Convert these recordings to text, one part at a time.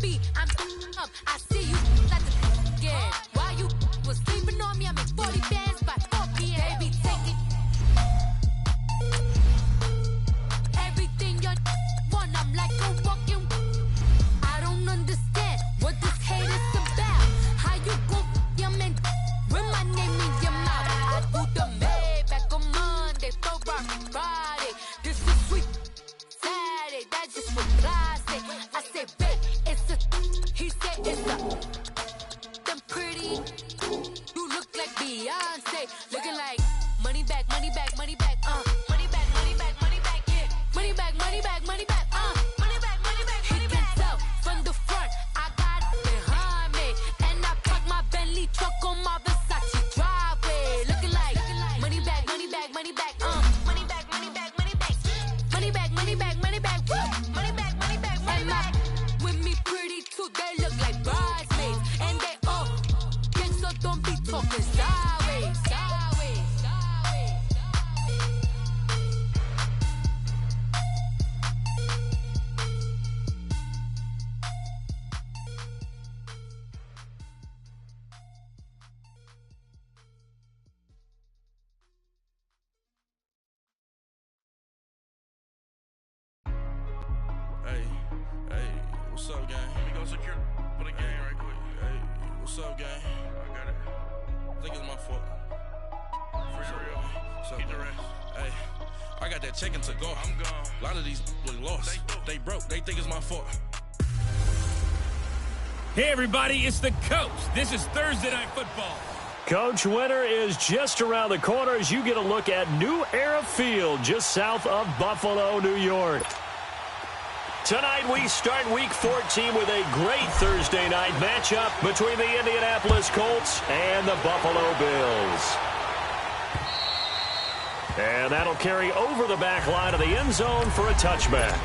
beat. I'm up. I see you like the again. While you was sleeping on me, I make 40 bands by 4 p.m. They be taking everything you want. I'm like a walking. I don't understand what this hate is about. How you gon' your man with my name in your mouth? I do the Maybach on Monday, throw rock Friday. This is sweet Saturday, that's just what I say. I say, babe, it's a. He said it's a. Them pretty. You look like Beyonce, looking like money back, money back, money back, money back, money back, money back, yeah, money back, money back, money back, money back, money back, money back. He can tell from the front, I got it behind me, and I park my Bentley truck on my Versace driveway, looking like money back, money back, money back, money back, money back, money back, money back, money back, money back, woo, money back, money back, money back. With me pretty too, they look like bridesmaids, and they all gang, so don't be talking sideways, sideways, sideways. Hey, what's up, gang? Let me go secure for the game right quick. Hey, what's up, gang? I got it. I think it's my fault. For real. Keep the rest. Hey, I got that check-in to go. I'm gone. A lot of these look lost. They broke. They think it's my fault. Hey, everybody, it's the coach. This is Thursday Night Football. Coach, winter is just around the corner as you get a look at New Era Field just south of Buffalo, New York. Tonight we start Week 14 with a great Thursday night matchup between the Indianapolis Colts and the Buffalo Bills. And that'll carry over the back line of the end zone for a touchback.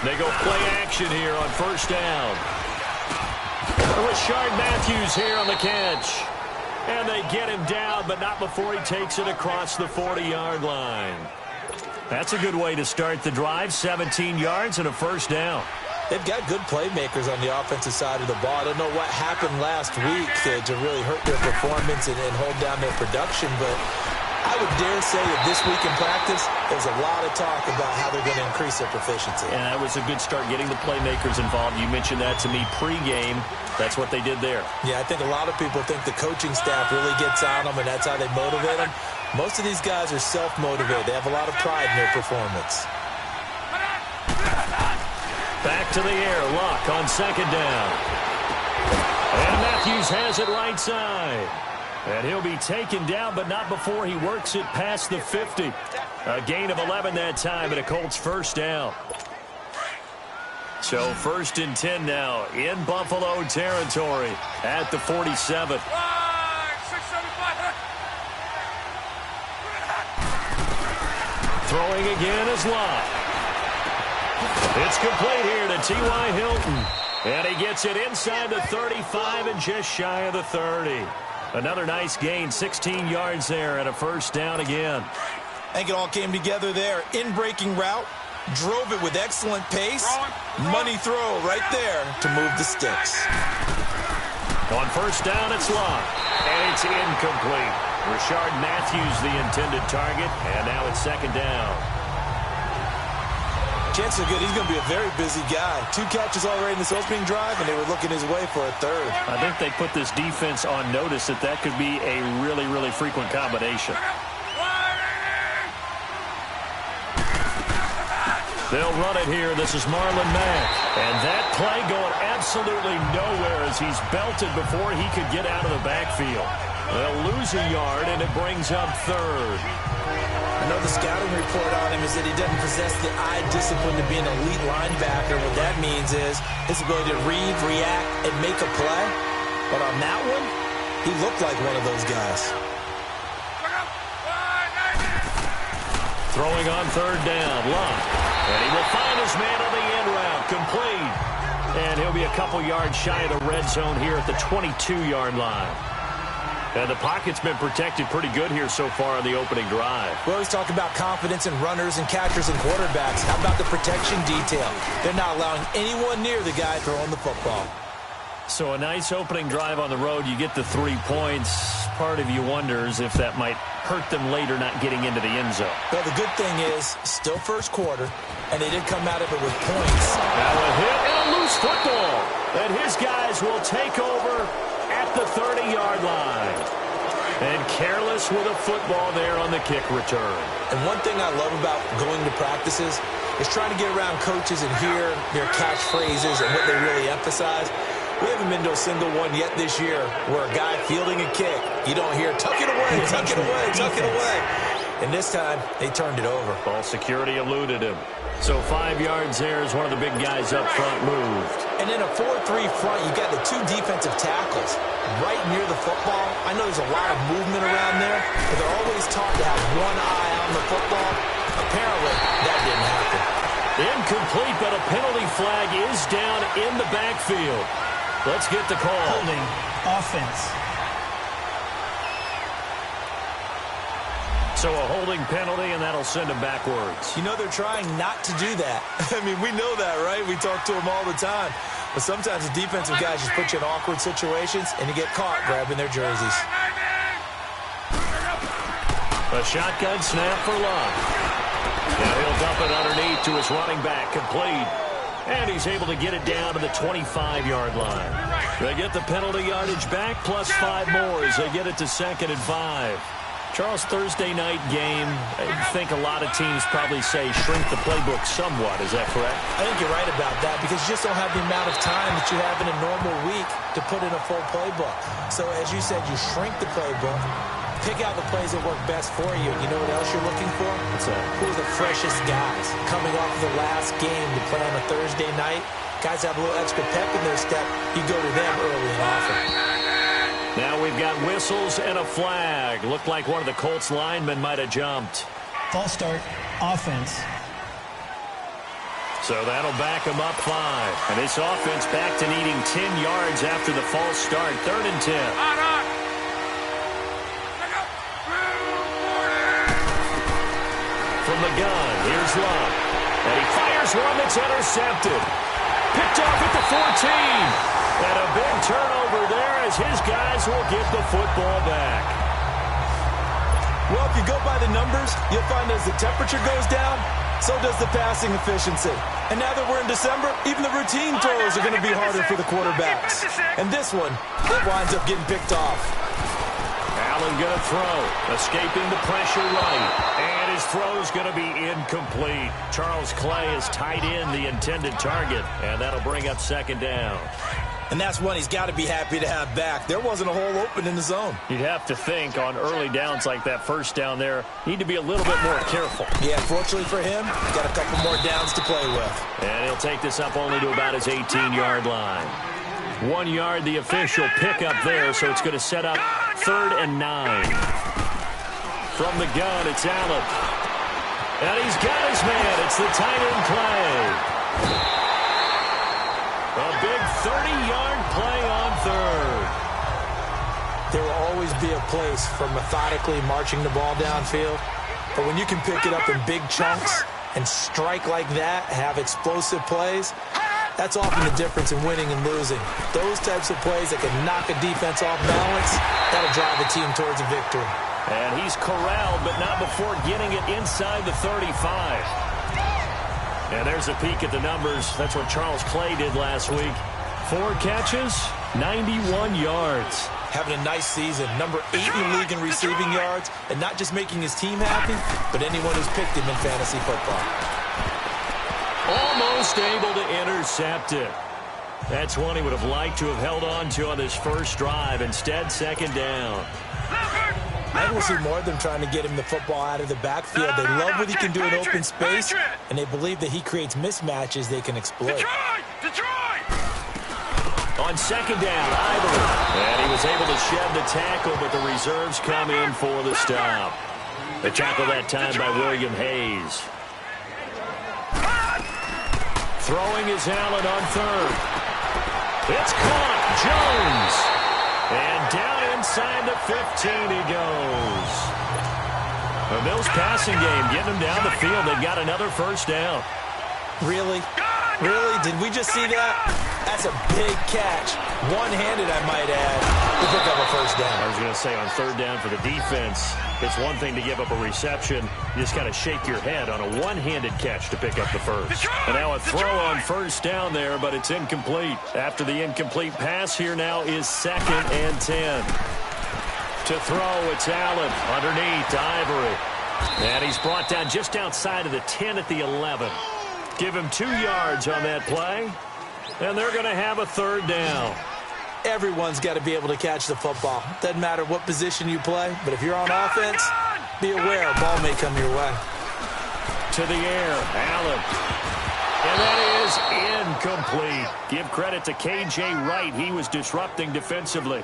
They go play action here on first down. Rashard Matthews here on the catch. And they get him down, but not before he takes it across the 40-yard line. That's a good way to start the drive, 17 yards and a first down. They've got good playmakers on the offensive side of the ball. I don't know what happened last week to really hurt their performance and hold down their production, but I would dare say that this week in practice, there's a lot of talk about how they're going to increase their proficiency. And that was a good start getting the playmakers involved. You mentioned that to me pregame. That's what they did there. Yeah, I think a lot of people think the coaching staff really gets on them, and that's how they motivate them. Most of these guys are self-motivated. They have a lot of pride in their performance. Back to the air. Luck on second down. And Matthews has it right side. And he'll be taken down, but not before he works it past the 50. A gain of 11 that time, and a Colts first down. So first and 10 now in Buffalo territory at the 47. Throwing again is Lott. It's complete here to T.Y. Hilton. And he gets it inside the 35 and just shy of the 30. Another nice gain, 16 yards there and a first down again. I think it all came together there. In-breaking route, drove it with excellent pace. Money throw right there to move the sticks. On first down, it's Lott. And it's incomplete. Rashard Matthews the intended target, and now it's second down. Chances are good. He's going to be a very busy guy. 2 catches already in this opening drive, and they were looking his way for a third. I think they put this defense on notice that that could be a really, really frequent combination. They'll run it here. This is Marlon Mack. And that play going absolutely nowhere as he's belted before he could get out of the backfield. They'll lose a yard, and it brings up third. I know the scouting report on him is that he doesn't possess the eye discipline to be an elite linebacker. What that means is his ability to read, react, and make a play. But on that one, he looked like one of those guys. Throwing on third down, Lott. And he will find his man on the end route, complete. And he'll be a couple yards shy of the red zone here at the 22-yard line. And the pocket's been protected pretty good here so far on the opening drive. We always talk about confidence in runners and catchers and quarterbacks. How about the protection detail? They're not allowing anyone near the guy throwing the football. So a nice opening drive on the road. You get the 3 points. Part of you wonders if that might hurt them later not getting into the end zone. Well, the good thing is, still first quarter, and they did come out of it with points. Now a hit and a loose football. And his guys will take over at the 30-yard line. And careless with a football there on the kick return. And one thing I love about going to practices is trying to get around coaches and hear their catchphrases and what they really emphasize. We haven't been to a single one yet this year where a guy fielding a kick, you don't hear, tuck it away, tuck it away, tuck it away. And this time, they turned it over. Ball security eluded him. So 5 yards there as one of the big guys up front moved. And in a 4-3 front, you got the 2 defensive tackles right near the football. I know there's a lot of movement around there, but they're always taught to have one eye on the football. Apparently, that didn't happen. Incomplete, but a penalty flag is down in the backfield. Let's get the call. Holding offense. So a holding penalty, and that'll send him backwards. You know, they're trying not to do that. I mean, we know that, right? We talk to them all the time. But sometimes the defensive guys just put you in awkward situations, and you get caught grabbing their jerseys. A shotgun snap for Love. Now he'll dump it underneath to his running back, complete. And he's able to get it down to the 25-yard line. They get the penalty yardage back, plus 5 more as they get it to 2nd and 5. Charles, Thursday night game, I think a lot of teams probably say shrink the playbook somewhat. Is that correct? I think you're right about that because you just don't have the amount of time that you have in a normal week to put in a full playbook. So as you said, you shrink the playbook, pick out the plays that work best for you. You know what else you're looking for? What's that? Who are the freshest guys coming off of the last game to play on a Thursday night? Guys have a little extra pep in their step. You go to them early and often. Now we've got whistles and a flag. Looked like one of the Colts linemen might have jumped. False start, offense. So that'll back him up 5. And this offense back to needing 10 yards after the false start. 3rd and 10. From the gun, here's Love. And he fires one that's intercepted. Picked off at the 14. And a big turnover there as his guys will get the football back. Well, if you go by the numbers, you'll find as the temperature goes down, so does the passing efficiency. And now that we're in December, even the routine throws are going to be harder for the quarterbacks. And this one, it winds up getting picked off. Allen going to throw, escaping the pressure right. And his throw's going to be incomplete. Charles Clay has tied in the intended target, and that'll bring up 2nd down. And that's one he's got to be happy to have back. There wasn't a hole open in the zone. You'd have to think on early downs like that first down there, need to be a little bit more careful. Yeah, fortunately for him, got a couple more downs to play with. And he'll take this up only to about his 18-yard line. 1 yard, the official pickup there, so it's going to set up 3rd and 9. From the gun, it's Allen. And he's got his man. It's the tight end Clay. A big 30-yard play on 3rd. There will always be a place for methodically marching the ball downfield. But when you can pick it up in big chunks and strike like that, have explosive plays, that's often the difference in winning and losing. Those types of plays that can knock a defense off balance, that'll drive a team towards a victory. And he's corralled, but not before getting it inside the 35. And there's a peek at the numbers. That's what Charles Clay did last week. 4 catches, 91 yards. Having a nice season. Number 8 in the league in receiving yards. And not just making his team happy, but anyone who's picked him in fantasy football. Almost able to intercept it. That's one he would have liked to have held on to on this first drive. Instead, 2nd down. I will see more of them trying to get him the football out of the backfield. They love what he can do in open space, and they believe that he creates mismatches they can exploit. On 2nd down, Ivory. And he was able to shed the tackle, but the reserves come in for the stop. The tackle that time by William Hayes. Throwing is Allen on 3rd. It's caught. Jones. And down inside the 15 he goes. The Bills passing game getting them down the field. They've got another first down. Really? Really? Did we just see that? That's a big catch. One-handed, I might add, to pick up a first down. I was going to say, on third down for the defense, it's one thing to give up a reception. You just got to shake your head on a one-handed catch to pick up the first. And now a throw on first down there, but it's incomplete. After the incomplete pass, here now is 2nd and 10. To throw, it's Allen underneath to Ivory. And he's brought down just outside of the 10 at the 11. Give him 2 yards on that play, and they're going to have a third down. Everyone's got to be able to catch the football. Doesn't matter what position you play, but if you're on offense, be aware a ball may come your way. To the air, Allen. And that is incomplete. Give credit to K.J. Wright. He was disrupting defensively.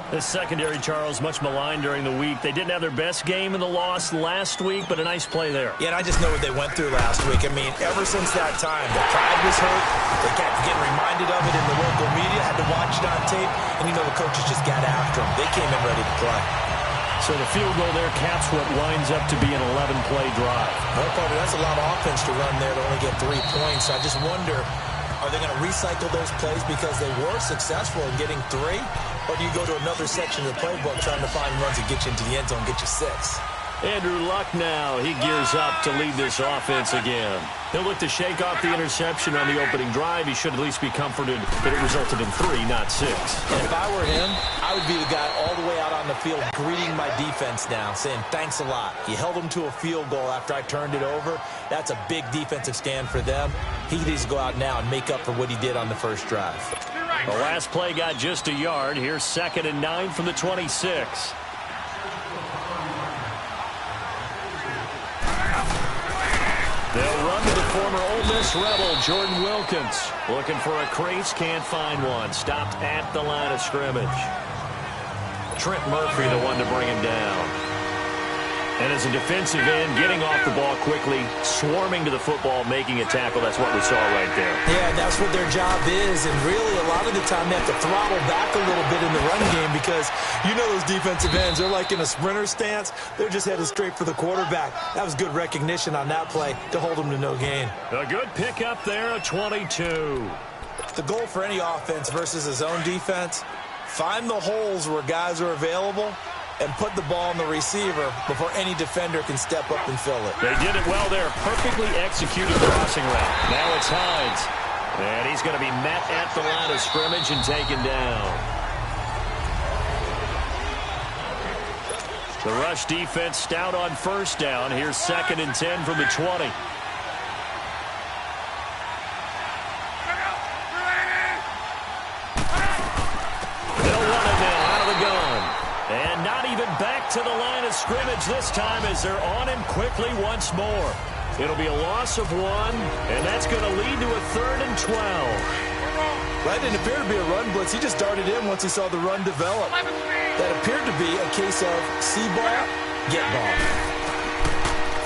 The secondary, Charles, much maligned during the week. They didn't have their best game in the loss last week, but a nice play there. Yeah, and I just know what they went through last week. I mean, ever since that time, the pride was hurt. They kept getting reminded of it in the local media, had to watch it on tape, and, the coaches just got after them. They came in ready to play. So the field goal there caps what winds up to be an 11-play drive. Well, Carter, that's a lot of offense to run there to only get 3 points. I just wonder, are they going to recycle those plays because they were successful in getting 3? Or do you go to another section of the playbook trying to find runs that get you into the end zone, get you 6? Andrew Luck now. He gears up to lead this offense again. He'll look to shake off the interception on the opening drive. He should at least be comforted that it resulted in 3, not 6. And if I were him, I would be the guy all the way out on the field greeting my defense now, saying thanks a lot. You held them to a field goal after I turned it over. That's a big defensive stand for them. He needs to go out now and make up for what he did on the first drive. The last play got just a yard. Here's 2nd and 9 from the 26. They'll run to the former Ole Miss Rebel, Jordan Wilkins. Looking for a crease, can't find one. Stopped at the line of scrimmage. Trent Murphy, the one to bring him down. And as a defensive end, getting off the ball quickly, swarming to the football, making a tackle. That's what we saw right there. Yeah, that's what their job is. And really, a lot of the time, they have to throttle back a little bit in the run game because those defensive ends, they're like in a sprinter stance. They're just headed straight for the quarterback. That was good recognition on that play to hold them to no gain. A good pickup there, a 22. The goal for any offense versus a zone defense, find the holes where guys are available and put the ball on the receiver before any defender can step up and fill it. They did it well there. Perfectly executed crossing route. Now it's Hines. And he's going to be met at the line of scrimmage and taken down. The rush defense stout on first down. Here's 2nd and 10 from the 20. To the line of scrimmage this time as they're on him quickly once more. It'll be a loss of 1, and that's going to lead to a 3rd and 12. That didn't appear to be a run blitz. He just darted in once he saw the run develop. That appeared to be a case of see ball, get ball.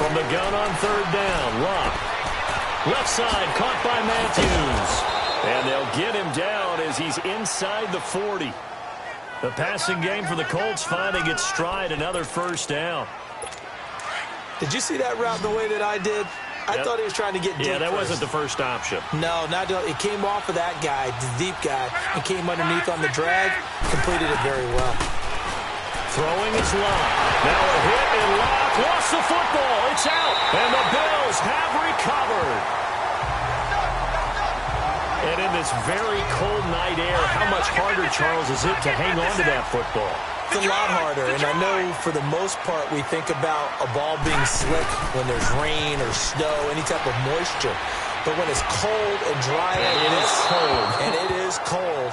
From the gun on 3rd down, Luck. Left side, caught by Matthews. And they'll get him down as he's inside the 40. The passing game for the Colts finding its stride, another first down. Did you see that route the way that I did? I thought he was trying to get deep. Yeah, that first. wasn't the first option. No, it came off of that guy, the deep guy, and came underneath on the drag, completed it very well. Throwing is Luck. Now a hit, and Luck lost the football. It's out, and the Bills have recovered. And in this very cold night air, how much harder, Charles, is it to hang on to that football? It's a lot harder, and I know for the most part we think about a ball being slick when there's rain or snow, any type of moisture. But when it's cold and dry like this, and it is cold,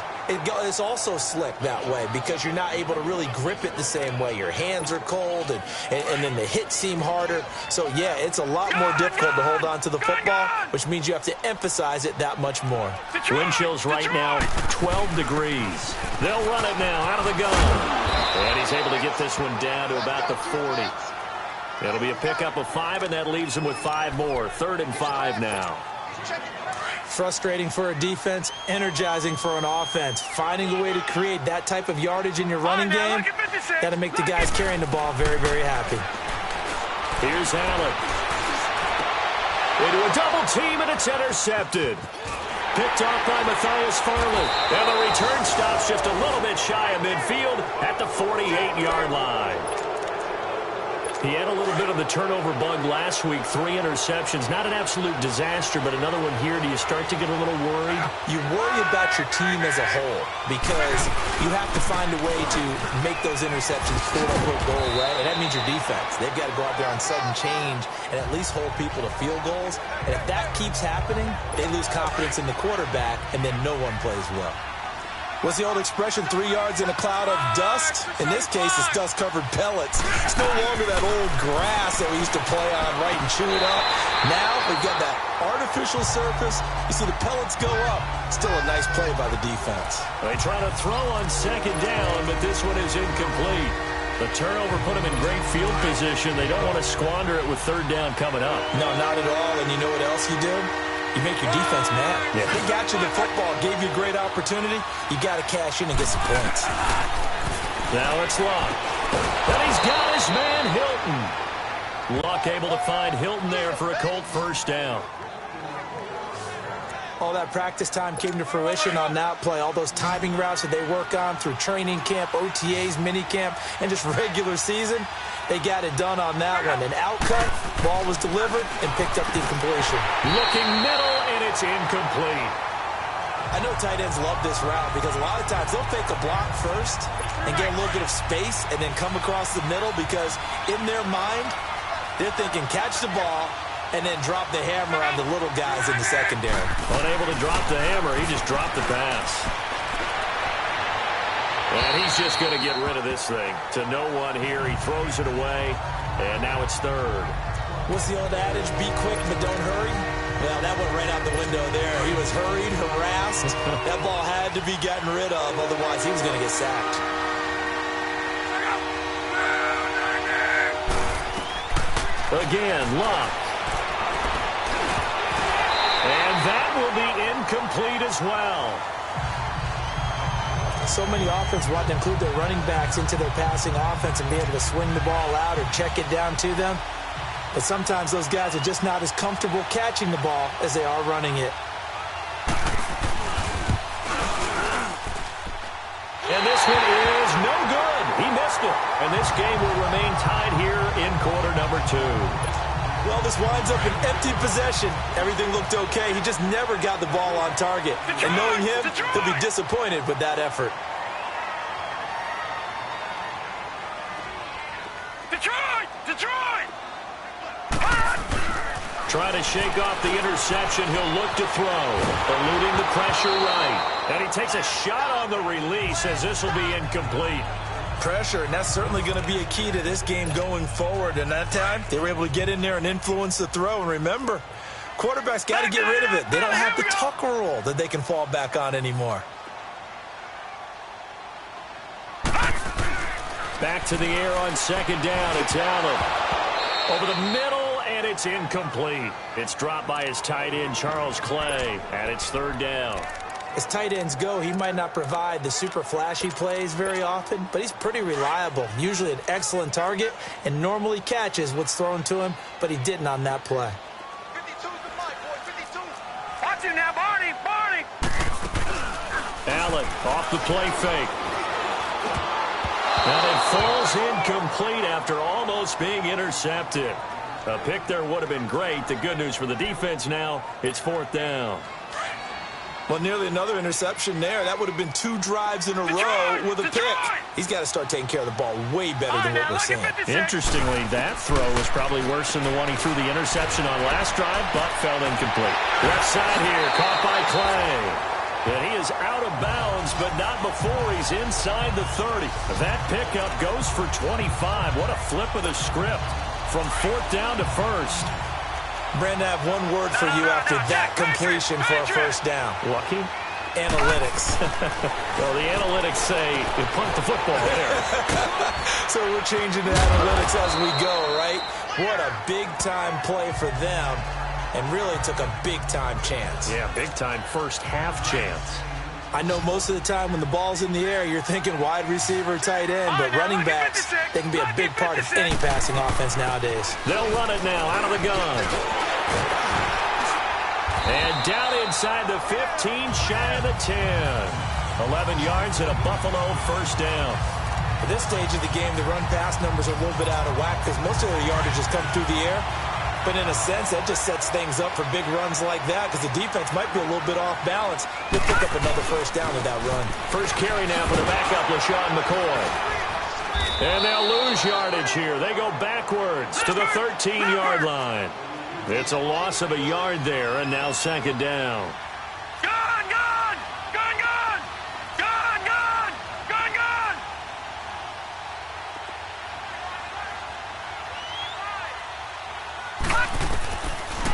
it's also slick that way because you're not able to really grip it the same way. Your hands are cold, and then the hits seem harder. So, yeah, it's a lot more difficult to hold on to the football, which means you have to emphasize it that much more. Wind chills right now, 12 degrees. They'll run it now out of the gun. And he's able to get this one down to about the 40. It'll be a pickup of 5, and that leaves him with 5 more. 3rd and 5 now. frustrating for a defense, energizing for an offense. Finding a way to create that type of yardage in your running game, that'll make the guys carrying the ball very, very happy. Here's Allen. Into a double team, and it's intercepted. Picked off by Matthias Farley. And the return stops just a little bit shy of midfield at the 48-yard line. He had a little bit of the turnover bug last week, 3 interceptions. Not an absolute disaster, but another one here. Do you start to get a little worried? You worry about your team as a whole because you have to find a way to make those interceptions quote-unquote go away, and that means your defense. They've got to go out there on sudden change and at least hold people to field goals. And if that keeps happening, they lose confidence in the quarterback, and then no one plays well. What's the old expression, 3 yards in a cloud of dust? In this case, it's dust-covered pellets. It's no longer that old grass that we used to play on, right, and chew it up. Now we've got that artificial surface. You see the pellets go up. Still a nice play by the defense. They try to throw on second down, but this one is incomplete. The turnover put them in great field position. They don't want to squander it with third down coming up. No, not at all. And you know what else you do? You make your defense mad. Yeah. They got you the football, gave you a great opportunity. You got to cash in and get some points. Now it's Luck. And he's got his man, Hilton. Luck able to find Hilton there for a Colt first down. All that practice time came to fruition on that play. All those timing routes that they work on through training camp, OTAs, minicamp, and just regular season, they got it done on that one. An outcut, ball was delivered, and picked up the completion. Looking middle, and it's incomplete. I know tight ends love this route because a lot of times they'll fake a block first and get a little bit of space and then come across the middle because in their mind, they're thinking catch the ball and then drop the hammer on the little guys in the secondary. Unable to drop the hammer, he just dropped the pass. And he's just going to get rid of this thing. To no one here, he throws it away, and now it's third. What's the old adage, be quick but don't hurry? Well, that went right out the window there. He was hurried, harassed. That ball had to be gotten rid of, otherwise he was going to get sacked. Again, Luck. And that will be incomplete as well. So many offenses want to include their running backs into their passing offense and be able to swing the ball out or check it down to them. But sometimes those guys are just not as comfortable catching the ball as they are running it. And this one is no good. He missed it. And this game will remain tied here in quarter number 2. Well, this winds up an empty possession. Everything looked okay. He just never got the ball on target. And knowing him, he'll be disappointed with that effort. Trying to shake off the interception. He'll look to throw. Eluding the pressure right. And he takes a shot on the release as this will be incomplete. Pressure, and that's certainly going to be a key to this game going forward. And that time, they were able to get in there and influence the throw. And remember, quarterbacks got to get rid of it. They don't have the tuck rule that they can fall back on anymore. Back to the air on second down. It's Allen. Over the middle, and it's incomplete. It's dropped by his tight end, Charles Clay, and it's third down. As tight ends go, he might not provide the super flashy plays very often, but he's pretty reliable. Usually an excellent target and normally catches what's thrown to him, but he didn't on that play. 52's the mic, boy, 52. Watch it now, Barney, Barney. Allen off the play fake. And it falls incomplete after almost being intercepted. A pick there would have been great. The good news for the defense now, it's fourth down. Well, nearly another interception there. That would have been 2 drives in a row with a pick. He's got to start taking care of the ball way better than what we're seeing. Interestingly, that throw was probably worse than the one he threw the interception on last drive, but fell incomplete. Left side here, caught by Clay. And he is out of bounds, but not before he's inside the 30. That pickup goes for 25. What a flip of the script from fourth down to first. Brandon, I have one word for you after that completion for a first down. Lucky? Analytics. Well, the analytics say you punt the football there. So we're changing to analytics as we go, right? What a big-time play for them. and really took a big-time chance. Yeah, big-time first-half chance. I know most of the time when the ball's in the air, you're thinking wide receiver, tight end, but running backs, they can be a big part of any passing offense nowadays. They'll run it now out of the gun. And down inside the 15, shy of the 10. 11 yards and a Buffalo first down. At this stage of the game, the run-pass numbers are a little bit out of whack because most of the yardage has come through the air. But in a sense, that just sets things up for big runs like that because the defense might be a little bit off balance. They'll pick up another first down with that run. First carry now for the backup, LaShawn McCoy. And they'll lose yardage here. They go backwards to the 13-yard line. It's a loss of a yard there, and now second down. Gun, gun! Gun, gun! Gun, gun! Gun, gun!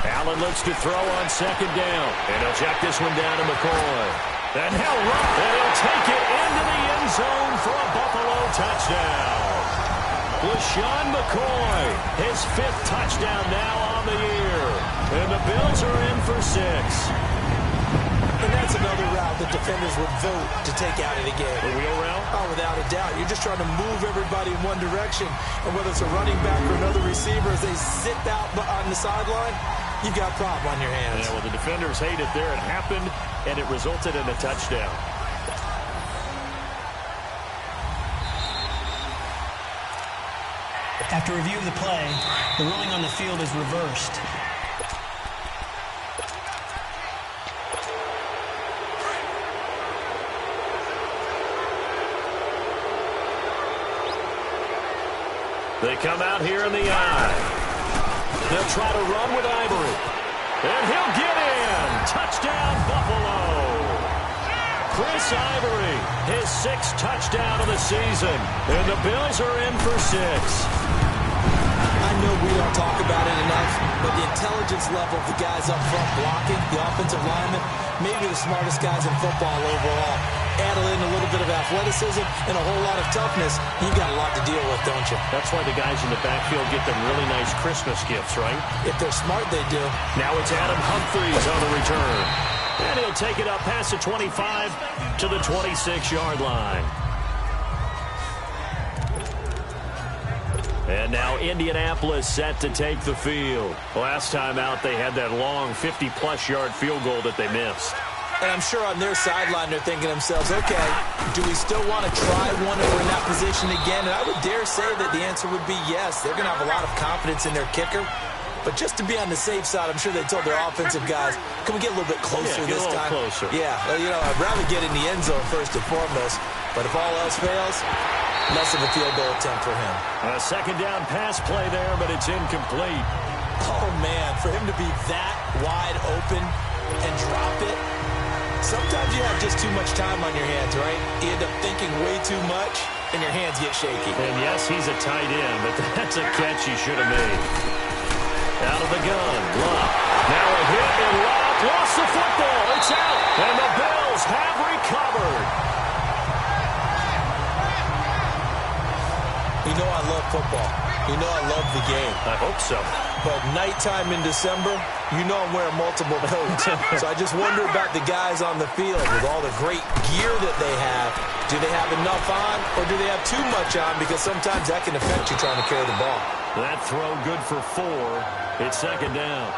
Allen looks to throw on second down. And he'll check this one down to McCoy. And he'll run. And he'll take it into the end zone for a Buffalo touchdown. LaShawn McCoy, his 5th touchdown now on the year. And the Bills are in for 6. And that's another route that defenders would vote to take out of the game. The wheel route? Oh, without a doubt. You're just trying to move everybody in one direction. And whether it's a running back or another receiver, as they sit out on the sideline, you've got a problem on your hands. Yeah, well, the defenders hate it there. It happened, and it resulted in a touchdown. After review of the play, the ruling on the field is reversed. They come out here in the eye. They'll try to run with Ivory. And he'll get in. Touchdown, Buffalo. Chris Ivory, his 6th touchdown of the season. And the Bills are in for 6. I know we don't talk about it enough, but the intelligence level of the guys up front blocking, the offensive linemen, maybe the smartest guys in football overall. Add in a little bit of athleticism and a whole lot of toughness, you've got a lot to deal with, don't you? That's why the guys in the backfield get them really nice Christmas gifts, right? If they're smart, they do. Now it's Adam Humphries on the return. And he'll take it up past the 25 to the 26-yard line. And now Indianapolis set to take the field. Last time out, they had that long 50-plus yard field goal that they missed. And I'm sure on their sideline they're thinking to themselves, okay, do we still want to try one if we're in that position again? And I would dare say that the answer would be yes. They're going to have a lot of confidence in their kicker. But just to be on the safe side, I'm sure they told their offensive guys, can we get a little bit closer this time? Closer. Yeah, well, you know, I'd rather get in the end zone first and foremost. But if all else fails, less of a field goal attempt for him. A second down pass play there, but it's incomplete. Oh, man, for him to be that wide open and drop it. Sometimes you have just too much time on your hands, right? You end up thinking way too much, and your hands get shaky. And yes, he's a tight end, but that's a catch he should have made. Out of the gun, Love. Now a hit, and Love lost the football. It's out, and the Bills have recovered. You know I love football. You know I love the game. I hope so. But nighttime in December, you know I'm wearing multiple coats. So I just wonder about the guys on the field with all the great gear that they have. Do they have enough on, or do they have too much on? Because sometimes that can affect you trying to carry the ball. That throw good for 4. It's second down.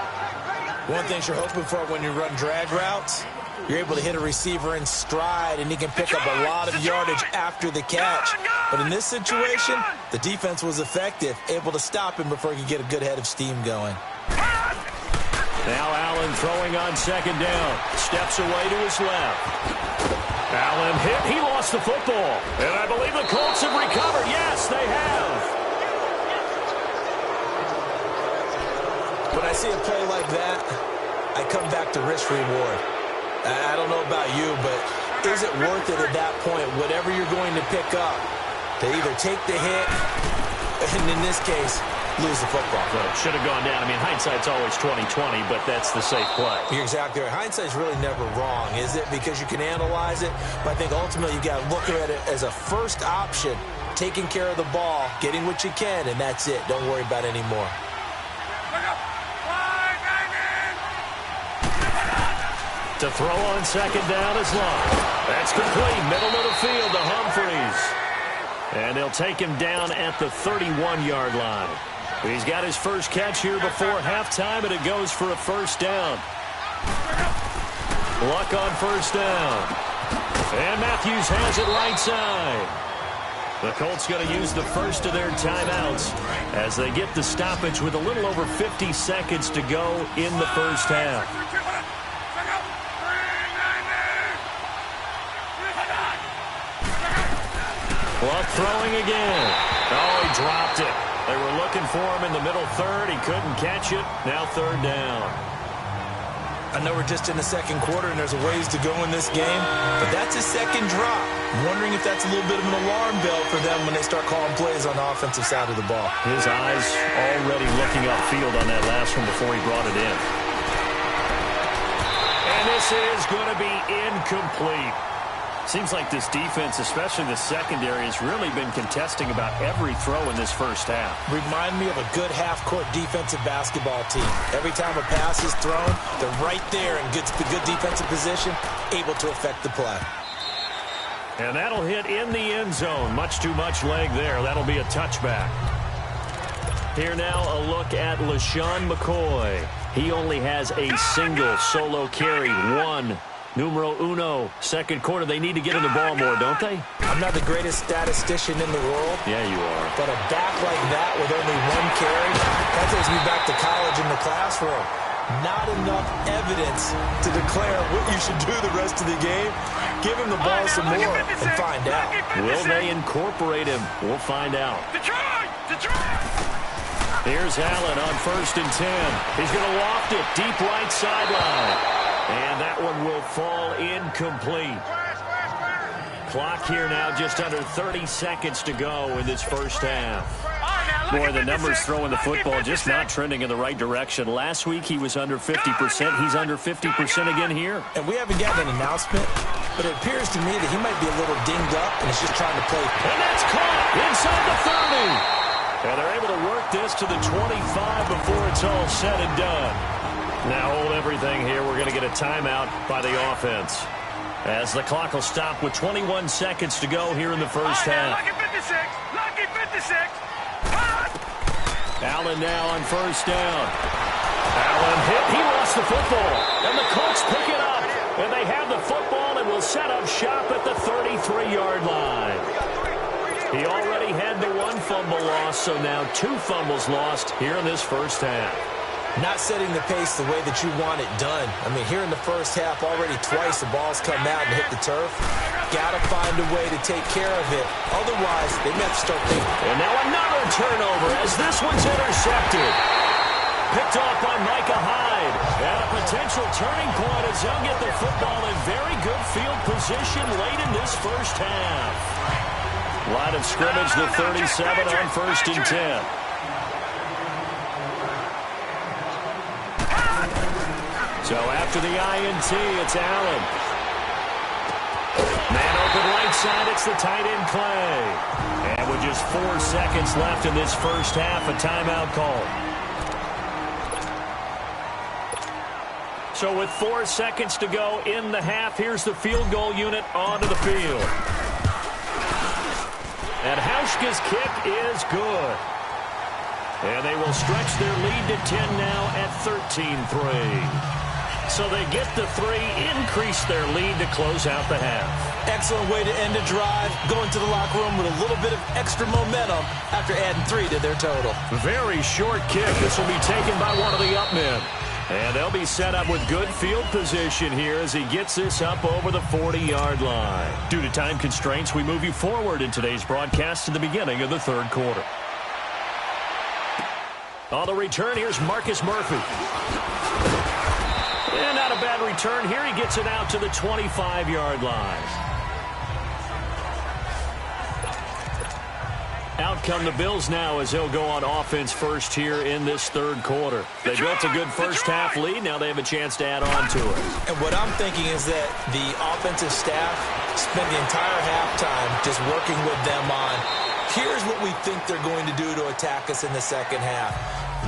One thing you're hoping for when you run drag routes, you're able to hit a receiver in stride, and he can pick up a lot of yardage after the catch. But in this situation, the defense was effective, able to stop him before he could get a good head of steam going. Now Allen throwing on second down. Steps away to his left. Allen hit. He lost the football. And I believe the Colts have recovered. Yes, they have. When I see a play like that, I come back to risk-reward. I don't know about you, but is it worth it at that point, whatever you're going to pick up, to either take the hit, and in this case, lose the football? Well, it should have gone down. I mean, hindsight's always 20/20, but that's the safe play. You're exactly right. Hindsight's really never wrong, is it? Because you can analyze it, but I think ultimately you got to look at it as a first option, taking care of the ball, getting what you can, and that's it. Don't worry about any more. To throw on second down is Love. That's complete. Middle of the field to Humphries. And they'll take him down at the 31-yard line. He's got his first catch here before halftime, and it goes for a first down. Luck on first down. And Matthews has it right side. The Colts going to use the first of their timeouts as they get the stoppage with a little over 50 seconds to go in the first half. Luck throwing again. Oh, he dropped it. They were looking for him in the middle third. He couldn't catch it. Now third down. I know we're just in the second quarter and there's a ways to go in this game, but that's his second drop. I'm wondering if that's a little bit of an alarm bell for them when they start calling plays on the offensive side of the ball. His eyes already looking upfield on that last one before he brought it in. And this is going to be incomplete. Seems like this defense, especially the secondary, has really been contesting about every throw in this first half. Remind me of a good half-court defensive basketball team. Every time a pass is thrown, they're right there in good defensive position, able to affect the play. And that'll hit in the end zone. Much too much leg there. That'll be a touchback. Here now a look at LaShawn McCoy. He only has a single solo carry, one. Numero uno, second quarter. They need to get in the ball more, don't they? I'm not the greatest statistician in the world. Yeah, you are. But a back like that with only one carry, that takes me back to college in the classroom. Not enough evidence to declare what you should do the rest of the game. Give him the ball some more and find out. Will they incorporate him? We'll find out. Here's Allen on 1st and 10. He's going to loft it deep right sideline. And that one will fall incomplete. Clock here now just under 30 seconds to go in this first half. Boy, the numbers throwing the football just not trending in the right direction. Last week he was under 50%. He's under 50% again here. And we haven't gotten an announcement, but it appears to me that he might be a little dinged up and is just trying to play. And that's caught inside the 30. And they're able to work this to the 25 before it's all said and done. Now hold everything here. We're going to get a timeout by the offense as the clock will stop with 21 seconds to go here in the first half. Lucky 56. Lucky 56. Allen now on first down. Allen hit. He lost the football. And the Colts pick it up. And they have the football and will set up shop at the 33-yard line. He already had the one fumble loss, so now 2 fumbles lost here in this first half. Not setting the pace the way that you want it done. I mean, here in the first half, already twice the ball's come out and hit the turf. Got to find a way to take care of it. Otherwise, they may have to start thinking. And now another turnover as this one's intercepted. Picked off by Micah Hyde. And a potential turning point as they'll get the football in very good field position late in this first half. Line of scrimmage, the 37 on 1st and 10. So after the INT, it's Allen. Man open right side, it's the tight end Clay. And with just 4 seconds left in this first half, a timeout call. So with 4 seconds to go in the half, here's the field goal unit onto the field. And Hauschka's kick is good. And they will stretch their lead to 10 now at 13-3. So they get the 3, increase their lead to close out the half. Excellent way to end a drive. Go into the locker room with a little bit of extra momentum after adding 3 to their total. Very short kick. This will be taken by one of the up men. And they'll be set up with good field position here as he gets this up over the 40-yard line. Due to time constraints, we move you forward in today's broadcast to the beginning of the third quarter. On the return, here's Marcus Murphy. And not a bad return here. He gets it out to the 25-yard line. Out come the Bills now as they'll go on offense first here in this third quarter. They built a good first half lead. Now they have a chance to add on to it. And what I'm thinking is that the offensive staff spent the entire halftime just working with them on Here's what we think they're going to do to attack us in the second half.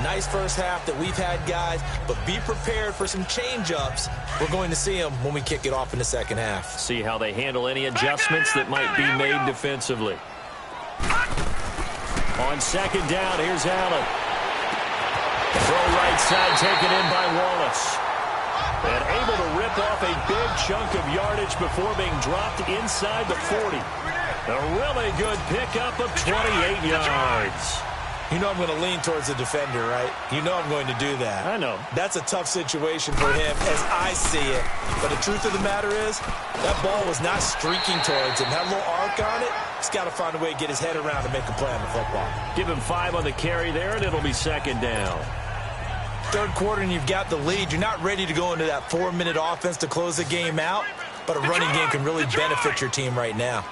Nice first half that we've had, guys, but be prepared for some change-ups. We're going to see them when we kick it off in the second half. See how they handle any adjustments that might be made defensively. On second down, here's Allen. Throw right side taken in by Wallace. And able to rip off a big chunk of yardage before being dropped inside the 40. A really good pickup of 28 yards. You know I'm going to lean towards the defender, right? You know I'm going to do that. I know. That's a tough situation for him as I see it. But the truth of the matter is, that ball was not streaking towards him. That little arc on it, he's got to find a way to get his head around and make a play on the football. Give him 5 on the carry there, and it'll be second down. Third quarter, and you've got the lead. You're not ready to go into that 4-minute offense to close the game out, but a running game can really benefit your team right now.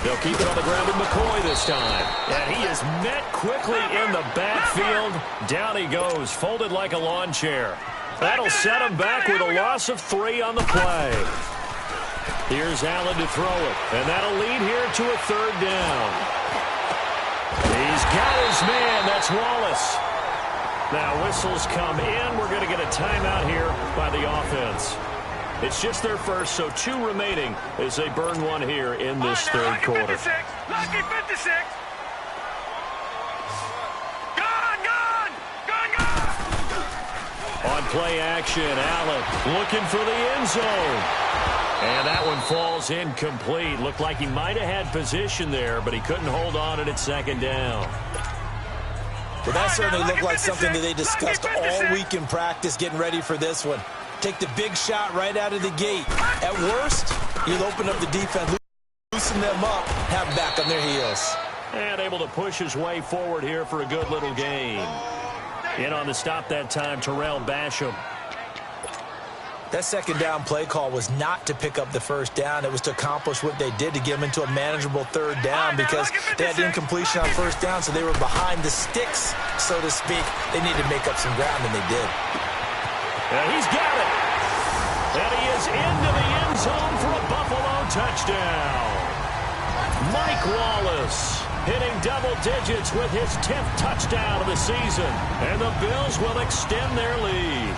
They'll keep it on the ground with McCoy this time. And he is met quickly in the backfield. Down he goes, folded like a lawn chair. That'll set him back with a loss of 3 on the play. Here's Allen to throw it, and that'll lead here to a third down. He's got his man. That's Wallace. Now whistles come in. We're going to get a timeout here by the offense. It's just their first, so 2 remaining as they burn one here in this third quarter. 56. Lucky 56. Gone. On play action, Allen looking for the end zone. And that one falls incomplete. Looked like he might have had position there, but he couldn't hold on at second down. Well, that certainly looked like something that they discussed all week in practice getting ready for this one. Take the big shot right out of the gate. At worst, you'll open up the defense, loosen them up, have them back on their heels. And able to push his way forward here for a good little gain. In on the stop that time, Terrell Basham. That second down play call was not to pick up the first down. It was to accomplish what they did to get them into a manageable third down because they had incompletion on first down, so they were behind the sticks, so to speak. They needed to make up some ground, and they did. And he's got it. And he is into the end zone for a Buffalo touchdown. Mike Wallace hitting double digits with his 10th touchdown of the season. And the Bills will extend their lead.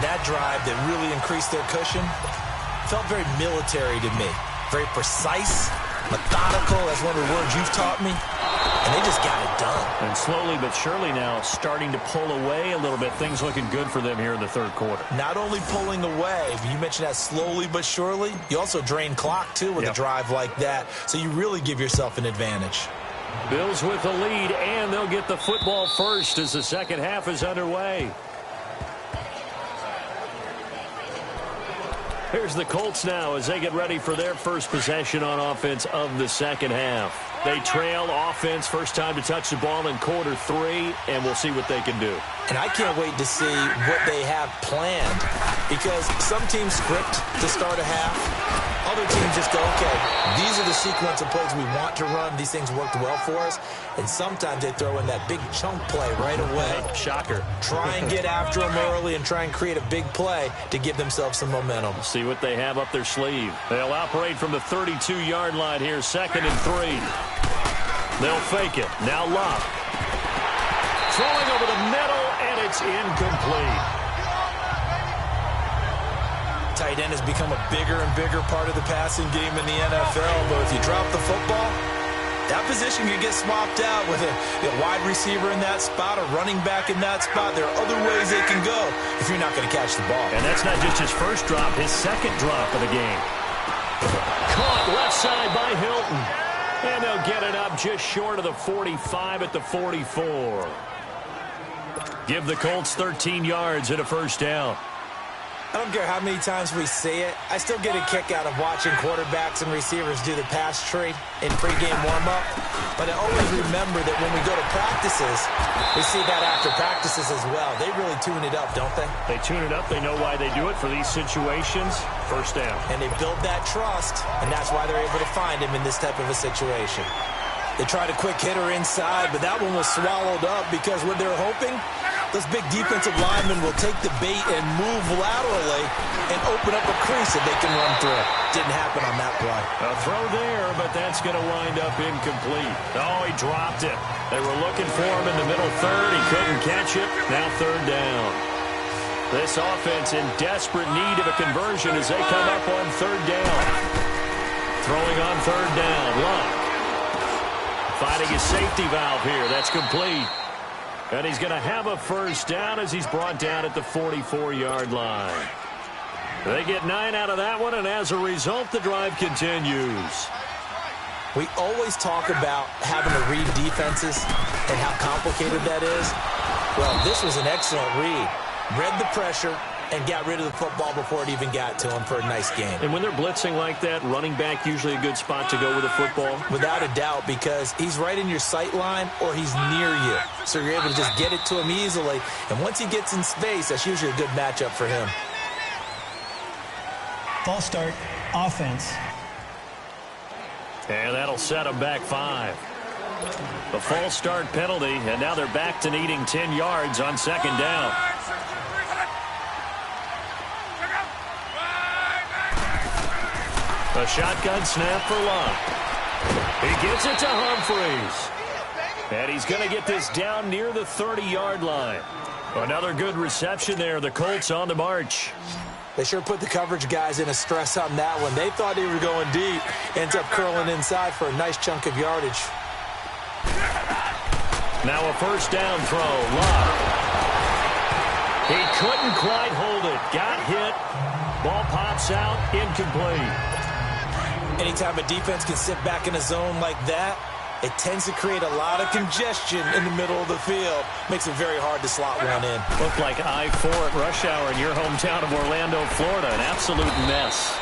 That drive that really increased their cushion felt very military to me. Very precise, methodical, that's one of the words you've taught me. And they just got it done. And slowly but surely now starting to pull away a little bit. Things looking good for them here in the third quarter. Not only pulling away, you mentioned that slowly but surely, you also drain clock, too, with a drive like that. So you really give yourself an advantage. Bills with the lead, and they'll get the football first as the second half is underway. Here's the Colts now as they get ready for their first possession on offense of the second half. They trail offense, first time to touch the ball in quarter 3, and we'll see what they can do. And I can't wait to see what they have planned because some teams script to start a half. Other teams just go, okay, these are the sequence of plays we want to run. These things worked well for us. And sometimes they throw in that big chunk play right away. Shocker. Try and get after them early and try and create a big play to give themselves some momentum. See what they have up their sleeve. They'll operate from the 32-yard line here, 2nd and 3. They'll fake it. Now Love. Throwing over the middle, and it's incomplete. Tight end has become a bigger and bigger part of the passing game in the NFL, but if you drop the football, that position can get swapped out with a wide receiver in that spot, a running back in that spot. There are other ways they can go if you're not going to catch the ball. And that's not just his first drop, his second drop of the game. Caught left side by Hilton. And they'll get it up just short of the 45 at the 44. Give the Colts 13 yards and a first down. I don't care how many times we see it. I still get a kick out of watching quarterbacks and receivers do the pass tree in pregame warm-up. But I always remember that when we go to practices, we see that after practices as well. They really tune it up, don't they? They tune it up. They know why they do it for these situations. First down. And they build that trust, and that's why they're able to find him in this type of a situation. They tried a quick hitter inside, but that one was swallowed up because what they're hoping Those big defensive linemen will take the bait and move laterally and open up a crease that they can run through. Didn't happen on that play. A throw there, but that's going to wind up incomplete. Oh, he dropped it. They were looking for him in the middle third. He couldn't catch it. Now third down. This offense in desperate need of a conversion as they come up on third down. Throwing on third down. Luck finding his safety valve here. That's complete. And he's going to have a first down as he's brought down at the 44-yard line. They get 9 out of that one, and as a result, the drive continues. We always talk about having to read defenses and how complicated that is. Well, this was an excellent read. Read the pressure and got rid of the football before it even got to him for a nice game. And when they're blitzing like that, running back usually a good spot to go with the football? Without a doubt, because he's right in your sight line or he's near you. So you're able to just get it to him easily. And once he gets in space, that's usually a good matchup for him. False start, offense. And that'll set them back 5. A false start penalty, and now they're back to needing 10 yards on second down. A shotgun snap for Luck. He gives it to Humphreys. And he's going to get this down near the 30-yard line. Another good reception there. The Colts on the march. They sure put the coverage guys in a stress on that one. They thought they were going deep. Ends up curling inside for a nice chunk of yardage. Now a first down throw. Luck. He couldn't quite hold it. Got hit. Ball pops out. Incomplete. Anytime a defense can sit back in a zone like that, it tends to create a lot of congestion in the middle of the field. Makes it very hard to slot one in. Looked like I-4 at rush hour in your hometown of Orlando, Florida. An absolute mess.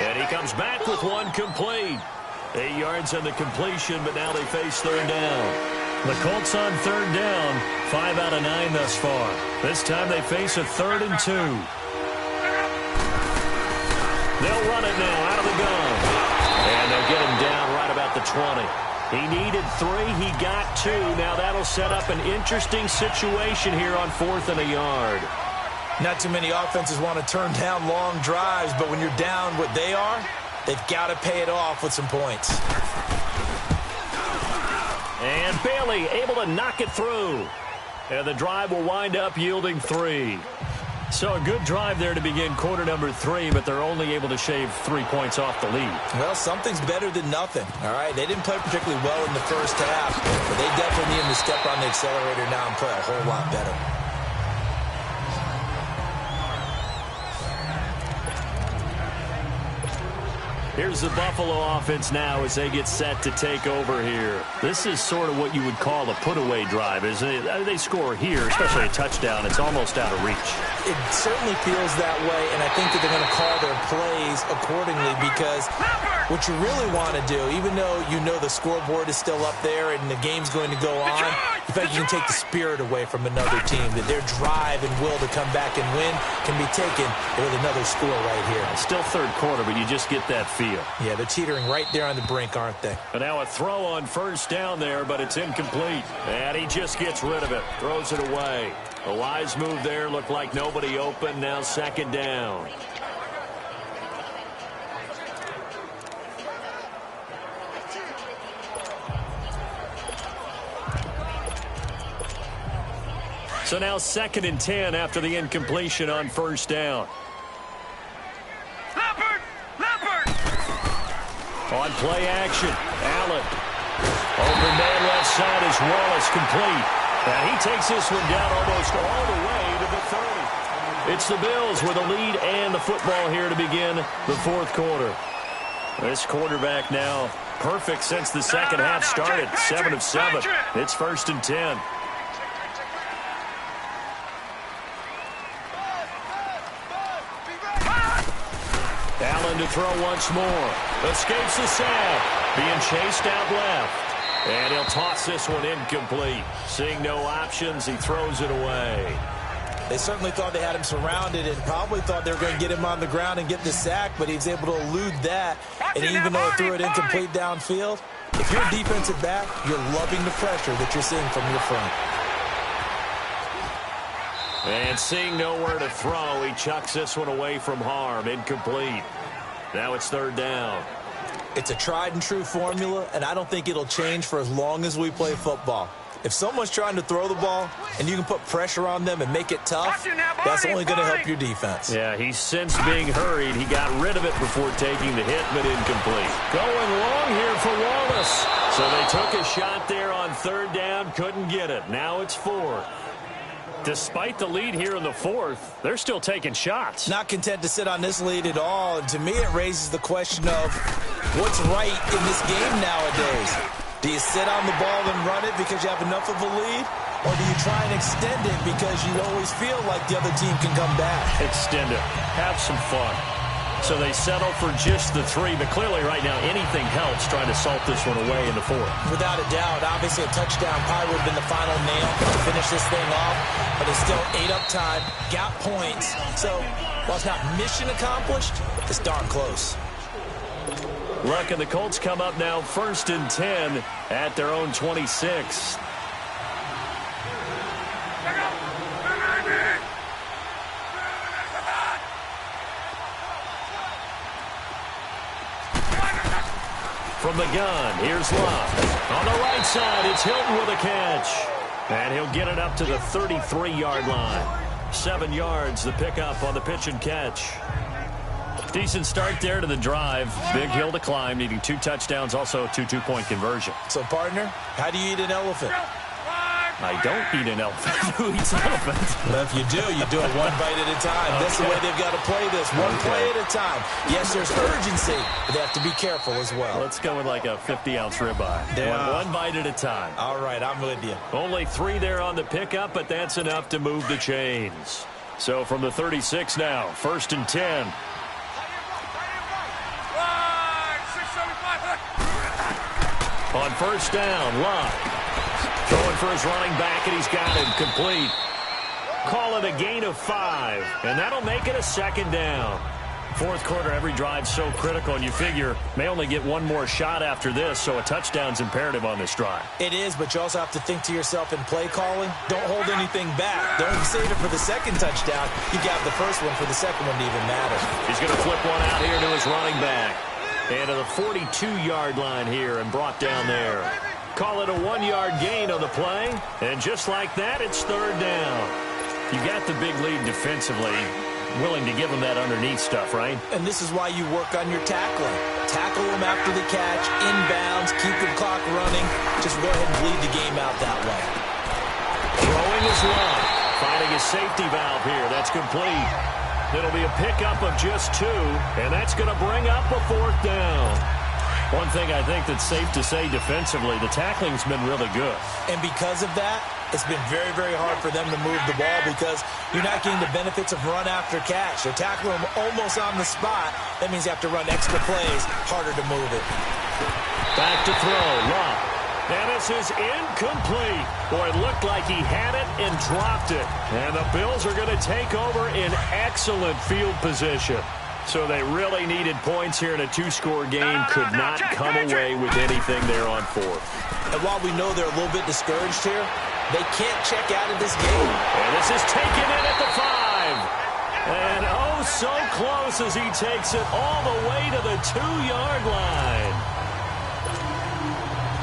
And he comes back with one complete. 8 yards on the completion, but now they face third down. The Colts on third down, 5 out of 9 thus far. This time they face a 3rd and 2. They'll run it now out of the gun. And they'll get him down right about the 20. He needed 3. He got 2. Now that'll set up an interesting situation here on 4th and a yard. Not too many offenses want to turn down long drives, but when you're down what they are, they've got to pay it off with some points. And Bailey able to knock it through. And the drive will wind up yielding 3. So a good drive there to begin quarter number 3, but they're only able to shave 3 points off the lead. Well, something's better than nothing, all right? They didn't play particularly well in the first half, but they definitely need them to step on the accelerator now and play a whole lot better. Here's the Buffalo offense now as they get set to take over here. This is sort of what you would call a put-away drive. As they score here, especially a touchdown, it's almost out of reach. It certainly feels that way, and I think that they're going to call their plays accordingly because what you really want to do, even though you know the scoreboard is still up there and the game's going to go on, in fact, you can take the spirit away from another team, that their drive and will to come back and win can be taken with another score right here. It's still third quarter, but you just get that feel. Yeah, they're teetering right there on the brink, aren't they? And now a throw on first down there, but it's incomplete. And he just gets rid of it, throws it away. A wise move there, looked like nobody open, now second down. So now 2nd and 10 after the incompletion on first down. On play action, Allen. Open man left side is Wallace, complete. And he takes this one down almost all the way to the 30. It's the Bills with a lead and the football here to begin the 4th quarter. This quarterback now perfect since the second half started. 7 of 7. It's 1st and 10. Allen to throw once more. Escapes the sack. Being chased out left. And he'll toss this one incomplete. Seeing no options, he throws it away. They certainly thought they had him surrounded and probably thought they were going to get him on the ground and get the sack, but he was able to elude that. And even though he threw it incomplete downfield, if you're a defensive back, you're loving the pressure that you're seeing from your front. And seeing nowhere to throw, he chucks this one away from harm. Incomplete. Now it's third down. It's a tried-and-true formula, and I don't think it'll change for as long as we play football. If someone's trying to throw the ball and you can put pressure on them and make it tough, that's only going to help your defense. Yeah, he sensed being hurried. He got rid of it before taking the hit, but incomplete. Going long here for Wallace. So they took a shot there on third down, couldn't get it. Now it's fourth. Despite the lead here in the fourth, they're still taking shots. Not content to sit on this lead at all. And to me, it raises the question of what's right in this game nowadays. Do you sit on the ball and run it because you have enough of a lead? Or do you try and extend it because you always feel like the other team can come back? Extend it. Have some fun. So they settle for just the 3, but clearly right now anything helps trying to salt this one away in the fourth. Without a doubt, obviously a touchdown probably would have been the final nail to finish this thing off, but it's still 8 up time, got points. So while it's not mission accomplished, it's darn close. Luck and the Colts come up now 1st and 10 at their own 26. From the gun, here's Luck. On the right side, it's Hilton with a catch. And he'll get it up to the 33-yard line. 7 yards, the pickup on the pitch and catch. Decent start there to the drive. Big hill to climb, needing 2 touchdowns, also a 2 two-point conversion. So, partner, how do you eat an elephant? I don't eat an elephant. Who eats an elephant? Well, if you do it one bite at a time. Okay. That's the way they've got to play this. One play at a time. Yes, there's urgency, but they have to be careful as well. Let's go with like a 50-ounce ribeye. Yeah. One bite at a time. All right, I'm with you. Only 3 there on the pickup, but that's enough to move the chains. So from the 36 now, 1st and 10. On first down, Luck. Throwing for his running back, and he's got it complete. Call it a gain of 5, and that'll make it a 2nd down. Fourth quarter, every drive's so critical, and you figure may only get one more shot after this, so a touchdown's imperative on this drive. It is, but you also have to think to yourself in play calling, don't hold anything back. Don't save it for the 2nd touchdown. You got the first one for the 2nd one to even matter. He's going to flip one out here to his running back. And to the 42-yard line here and brought down there. Call it a 1-yard gain on the play. And just like that, it's 3rd down. You got the big lead defensively. Willing to give them that underneath stuff, right? And this is why you work on your tackling. Tackle them after the catch, inbounds, keep the clock running. Just go ahead and bleed the game out that way. Throwing is Luck. Finding a safety valve here. That's complete. It'll be a pickup of just 2, and that's going to bring up a 4th down. One thing I think that's safe to say defensively, the tackling's been really good. And because of that, it's been very, very hard for them to move the ball because you're not getting the benefits of run after catch. They're tackling them almost on the spot. That means you have to run extra plays, harder to move it. Back to throw, Luck. And this is incomplete. Boy, it looked like he had it and dropped it. And the Bills are going to take over in excellent field position. So they really needed points here in a 2-score game. Could not come away with anything there on 4th. And while we know they're a little bit discouraged here, they can't check out of this game. And this is taken in at the 5. And oh, so close as he takes it all the way to the 2-yard line.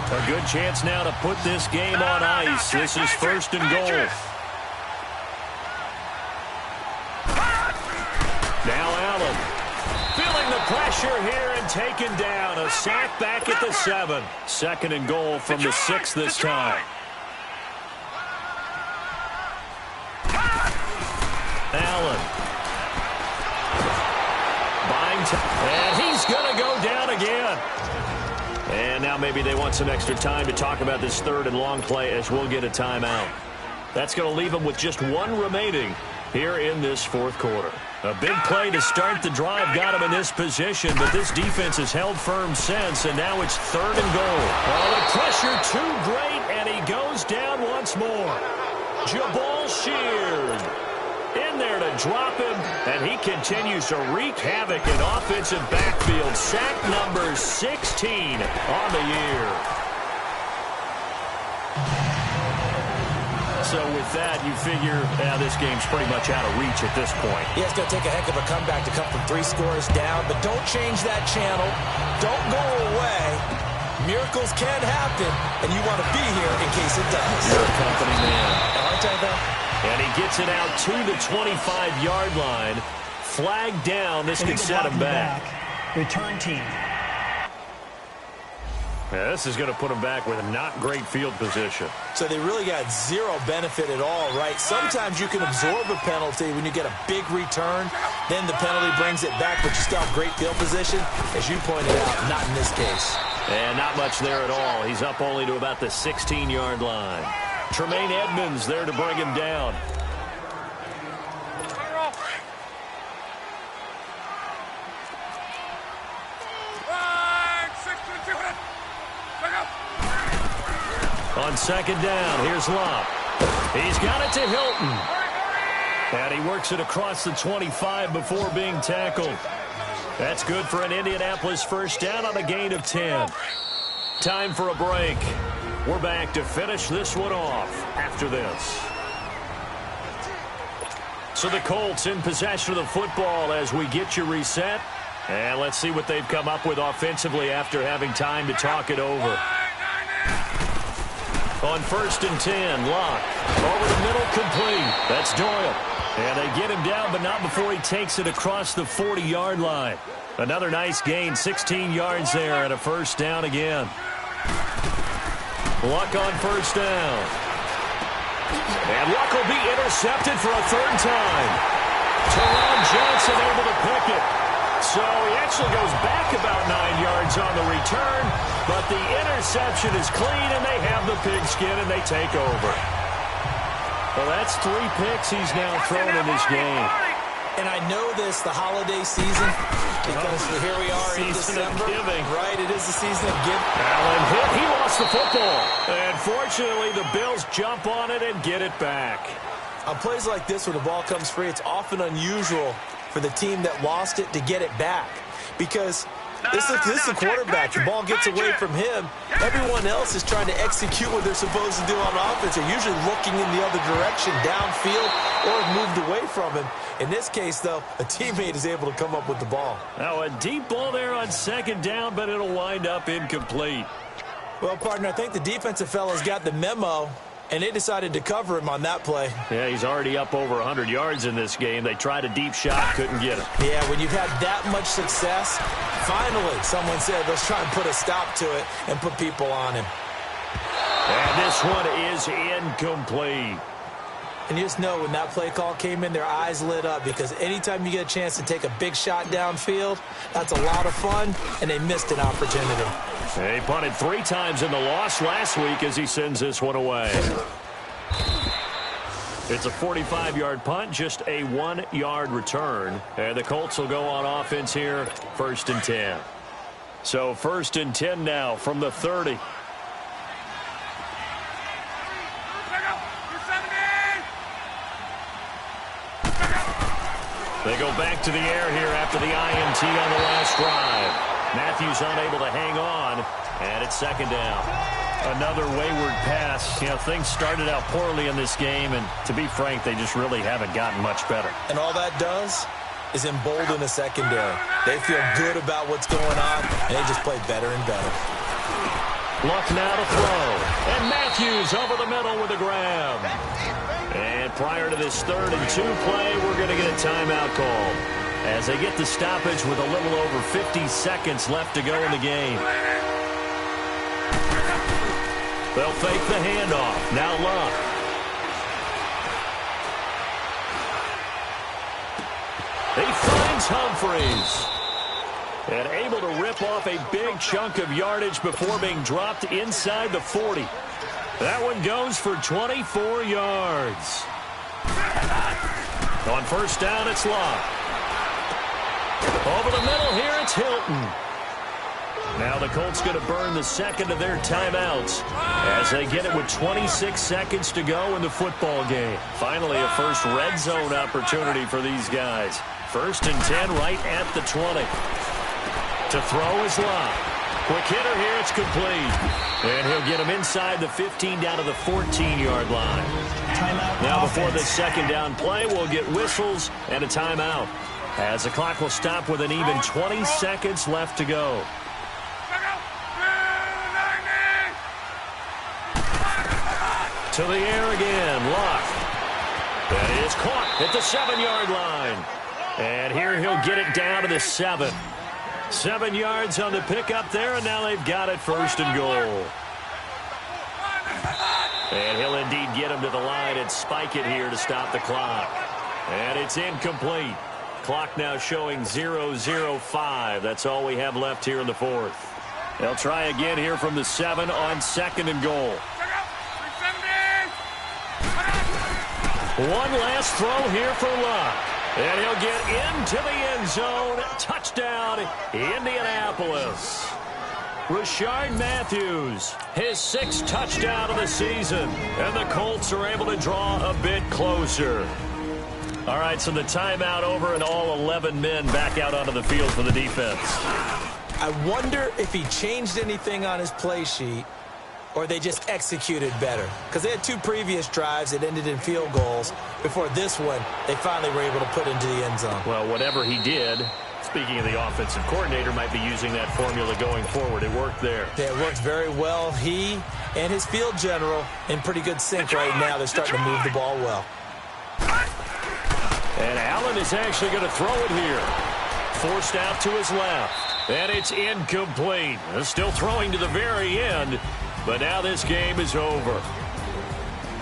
A good chance now to put this game on ice. This is 1st and goal. Now Allen. Feeling the pressure here and taken down. A sack back at the 7. 2nd and goal from the 6 this time. Allen. Buying time. And he's going to go down again. And now maybe they want some extra time to talk about this 3rd and long play as we'll get a timeout. That's going to leave them with just 1 remaining here in this 4th quarter. A big play to start the drive got him in this position, but this defense has held firm since, and now it's 3rd and goal. Oh, the pressure too great, and he goes down once more. Jabal Sheard in there to drop him, and he continues to wreak havoc in offensive backfield. Sack number 16 on the year. So with that, you figure this game's pretty much out of reach at this point. Yeah, it's going to take a heck of a comeback to come from 3 scores down, but don't change that channel. Don't go away. Miracles can happen, and you want to be here in case it does. You're a company man. Aren't I, though? And he gets it out to the 25-yard line. Flag down. This could set him back. Return team. Yeah, this is going to put him back with a not great field position. So they really got zero benefit at all, right? Sometimes you can absorb a penalty when you get a big return. Then the penalty brings it back, but you still have great field position. As you pointed out, not in this case. And not much there at all. He's up only to about the 16-yard line. Tremaine Edmonds there to bring him down. On second down, here's Locke. He's got it to Hilton. And he works it across the 25 before being tackled. That's good for an Indianapolis first down on a gain of 10. Time for a break. We're back to finish this one off after this. So the Colts in possession of the football as we get you reset. And let's see what they've come up with offensively after having time to talk it over. On 1st and 10, Locke. Over the middle, complete. That's Doyle. And they get him down, but not before he takes it across the 40-yard line. Another nice gain, 16 yards there, and a first down again. Luck on first down. And Luck will be intercepted for a 3rd time. Teron Johnson able to pick it. So he actually goes back about 9 yards on the return, but the interception is clean, and they have the pigskin, and they take over. Well, that's 3 picks he's now thrown in this game. And I know this, the holiday season, because here we are in December. Right, it is the season of giving. Allen hit, he lost the football. And fortunately, the Bills jump on it and get it back. On plays like this, where the ball comes free, it's often unusual for the team that lost it to get it back. Because this is the quarterback. The ball gets away from him. Everyone else is trying to execute what they're supposed to do on offense. They're usually looking in the other direction, downfield, or moved away from him. In this case, though, a teammate is able to come up with the ball. Now, a deep ball there on 2nd down, but it'll wind up incomplete. Well, partner, I think the defensive fellas got the memo, and they decided to cover him on that play. Yeah, he's already up over 100 yards in this game. They tried a deep shot, couldn't get it. Yeah, when you've had that much success, finally someone said, let's try and put a stop to it and put people on him. And this one is incomplete. And you just know when that play call came in, their eyes lit up, because anytime you get a chance to take a big shot downfield, that's a lot of fun, and they missed an opportunity. He punted 3 times in the loss last week as he sends this one away. It's a 45-yard punt, just a 1-yard return. And the Colts will go on offense here, 1st and 10. So 1st and 10 now from the 30. They go back to the air here after the INT on the last drive. Matthews unable to hang on, and it's 2nd down. Another wayward pass. You know, things started out poorly in this game, and to be frank, they just really haven't gotten much better. And all that does is embolden the secondary. They feel good about what's going on, and they just play better and better. Luck now to throw, and Matthews over the middle with a grab. And prior to this 3rd and 2 play, we're going to get a timeout call as they get the stoppage with a little over 50 seconds left to go in the game. They'll fake the handoff. Now Luck. He finds Humphreys. And able to rip off a big chunk of yardage before being dropped inside the 40. That one goes for 24 yards. On 1st down, it's Locke. Over the middle here, it's Hilton. Now the Colts going to burn the 2nd of their timeouts as they get it with 26 seconds to go in the football game. Finally, a first red zone opportunity for these guys. 1st and 10 right at the 20. To throw is Locke. Quick hitter here, it's complete. And he'll get him inside the 15 down to the 14-yard line. Timeout. Now before offense. the second down play, we'll get whistles and a timeout, as the clock will stop with an even 20 seconds left to go. To the air again, Luck. That is caught at the 7-yard line. And here he'll get it down to the 7. 7 yards on the pickup there, and now they've got it first and goal. And he'll indeed get him to the line and spike it here to stop the clock. And it's incomplete. Clock now showing 0:05. That's all we have left here in the fourth. They'll try again here from the 7 on second and goal. One last throw here for Luck. And he'll get into the end zone. Touchdown, Indianapolis. Rashard Matthews, his 6th touchdown of the season. And the Colts are able to draw a bit closer. All right, so the timeout over and all 11 men back out onto the field for the defense. I wonder if he changed anything on his play sheet or they just executed better. Because they had 2 previous drives that ended in field goals. Before this one, they finally were able to put into the end zone. Well, whatever he did, speaking of the offensive coordinator, might be using that formula going forward. It worked there. Yeah, it worked very well. He and his field general in pretty good sync right now. They're starting to move the ball well. And Allen is actually going to throw it here. Forced out to his left. And it's incomplete. Still throwing to the very end. But now this game is over.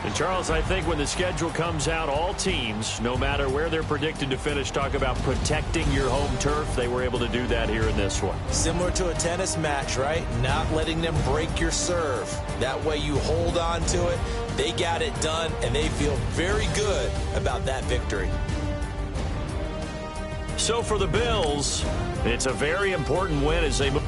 And Charles, I think when the schedule comes out, all teams, no matter where they're predicted to finish, talk about protecting your home turf. They were able to do that here in this one. Similar to a tennis match, right? Not letting them break your serve. That way you hold on to it. They got it done, and they feel very good about that victory. So for the Bills, it's a very important win as they move.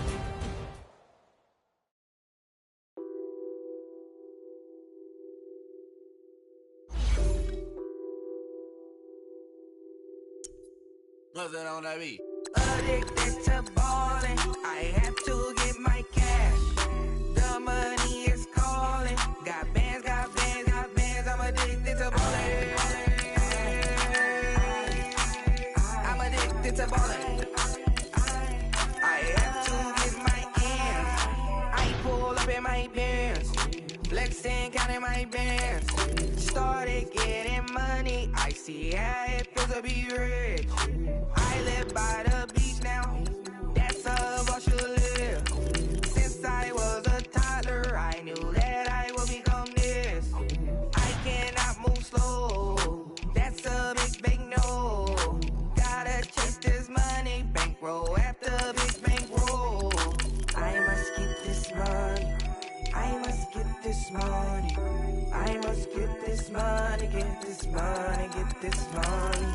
Nothing on that beat. Addicted to ballin', I have to get my cash. The money is calling. Got bands, got bands, got bands. I'm addicted to ballin'. I'm addicted to ballin'. I have to get my ends. I pull up in my Benz, flexing, counting my bands. Started getting money. I see how it feels to be rich. I live by the beach now. That's how I should live. Since I was a toddler, I knew that I would become this. I cannot move slow. That's a big no. Gotta chase this money, bankroll after big bankroll. I must get this money. I must get this money. I must get this money, get this money, get this money.